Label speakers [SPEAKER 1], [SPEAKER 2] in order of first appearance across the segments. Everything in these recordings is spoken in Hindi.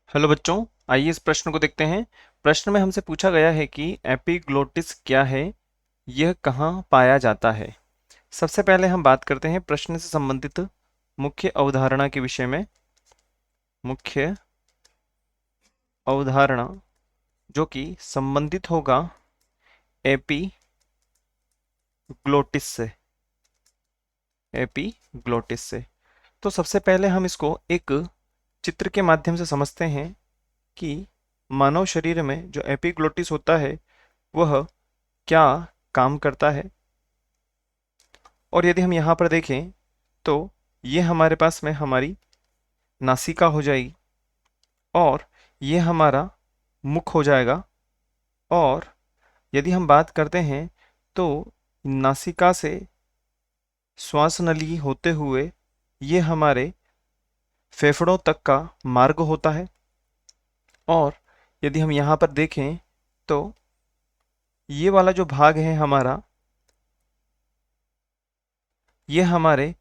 [SPEAKER 1] हेलो बच्चों, आइए इस प्रश्न को देखते हैं। प्रश्न में हमसे पूछा गया है कि एपिग्लोटिस क्या है, यह कहाँ पाया जाता है। सबसे पहले हम बात करते हैं प्रश्न से संबंधित मुख्य अवधारणा के विषय में। मुख्य अवधारणा जो कि संबंधित होगा एपिग्लोटिस से। एपिग्लोटिस से तो सबसे पहले हम इसको एक चित्र के माध्यम से समझते हैं कि मानव शरीर में जो एपिग्लोटिस होता है वह क्या काम करता है। और यदि हम यहाँ पर देखें तो ये हमारे पास में हमारी नासिका हो जाएगी और ये हमारा मुख हो जाएगा। और यदि हम बात करते हैं तो नासिका से श्वास नली होते हुए ये हमारे फेफड़ों तक का मार्ग होता है। और यदि हम यहाँ पर देखें तो ये वाला जो भाग है हमारा, ये हमारे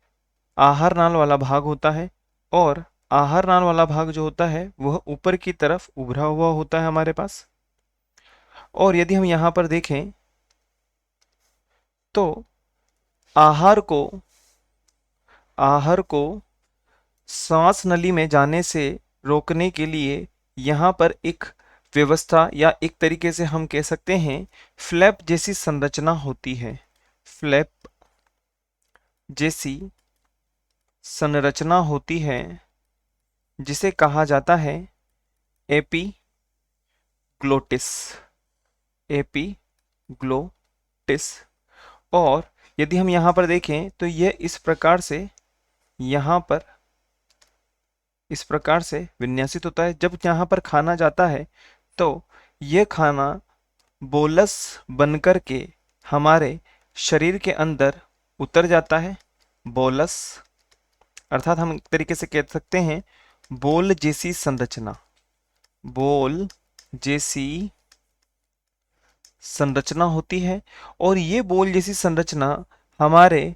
[SPEAKER 1] आहार नाल वाला भाग होता है। और आहार नाल वाला भाग जो होता है वह ऊपर की तरफ उभरा हुआ होता है हमारे पास। और यदि हम यहाँ पर देखें तो आहार को सांस नली में जाने से रोकने के लिए यहाँ पर एक व्यवस्था या एक तरीके से हम कह सकते हैं फ्लैप जैसी संरचना होती है। फ्लैप जैसी संरचना होती है जिसे कहा जाता है एपिग्लोटिस। एपिग्लोटिस। और यदि हम यहाँ पर देखें तो यह इस प्रकार से यहाँ पर इस प्रकार से विन्यासित होता है। जब यहाँ पर खाना जाता है तो यह खाना बोलस बनकर के हमारे शरीर के अंदर उतर जाता है। बोलस अर्थात हम एक तरीके से कह सकते हैं बोल जैसी संरचना। बोल जैसी संरचना होती है। और ये बोल जैसी संरचना हमारे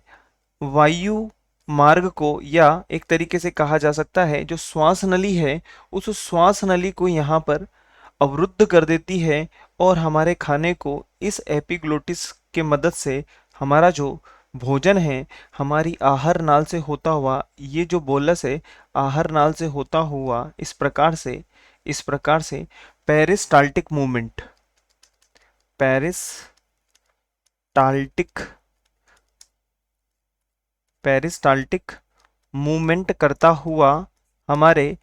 [SPEAKER 1] वायु मार्ग को, या एक तरीके से कहा जा सकता है जो श्वास नली है, उस श्वास नली को यहाँ पर अवरुद्ध कर देती है। और हमारे खाने को इस एपिग्लोटिस के मदद से हमारा जो भोजन है हमारी आहार नाल से होता हुआ, ये जो बोलस है आहार नाल से होता हुआ इस प्रकार से पेरिस्टाल्टिक मूवमेंट पेरिस्टाल्टिक मूवमेंट करता हुआ हमारे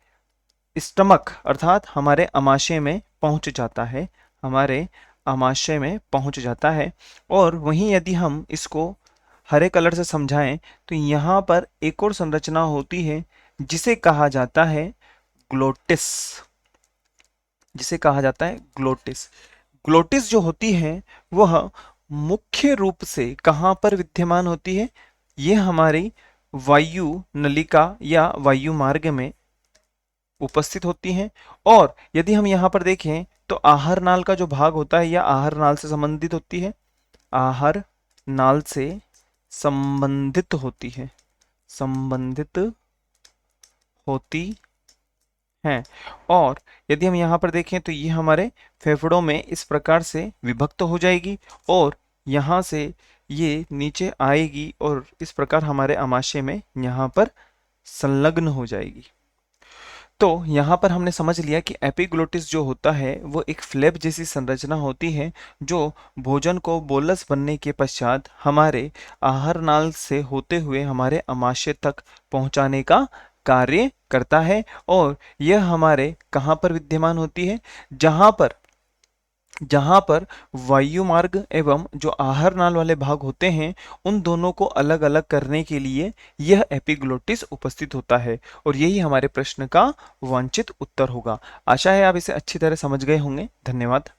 [SPEAKER 1] स्टमक अर्थात हमारे आमाशय में पहुंच जाता है। हमारे आमाशय में पहुंच जाता है। और वहीं यदि हम इसको हरे कलर से समझाएं तो यहाँ पर एक और संरचना होती है जिसे कहा जाता है ग्लोटिस। जिसे कहा जाता है ग्लोटिस। ग्लोटिस जो होती है वह मुख्य रूप से कहाँ पर विद्यमान होती है, ये हमारी वायु नलिका या वायु मार्ग में उपस्थित होती हैं। और यदि हम यहाँ पर देखें तो आहार नाल का जो भाग होता है या आहार नाल से संबंधित होती है। आहार नाल से संबंधित होती है, संबंधित होती हैं। और यदि हम यहाँ पर देखें तो ये हमारे फेफड़ों में इस प्रकार से विभक्त हो जाएगी और यहाँ से ये नीचे आएगी और इस प्रकार हमारे आमाशय में यहाँ पर संलग्न हो जाएगी। तो यहाँ पर हमने समझ लिया कि एपिग्लोटिस जो होता है वो एक फ्लैप जैसी संरचना होती है जो भोजन को बोलस बनने के पश्चात हमारे आहार नाल से होते हुए हमारे आमाशय तक पहुँचाने का कार्य करता है। और यह हमारे कहाँ पर विद्यमान होती है, जहाँ पर वायु मार्ग एवं जो आहार नाल वाले भाग होते हैं उन दोनों को अलग अलग करने के लिए यह एपिग्लोटिस उपस्थित होता है। और यही हमारे प्रश्न का वांछित उत्तर होगा। आशा है आप इसे अच्छी तरह समझ गए होंगे। धन्यवाद।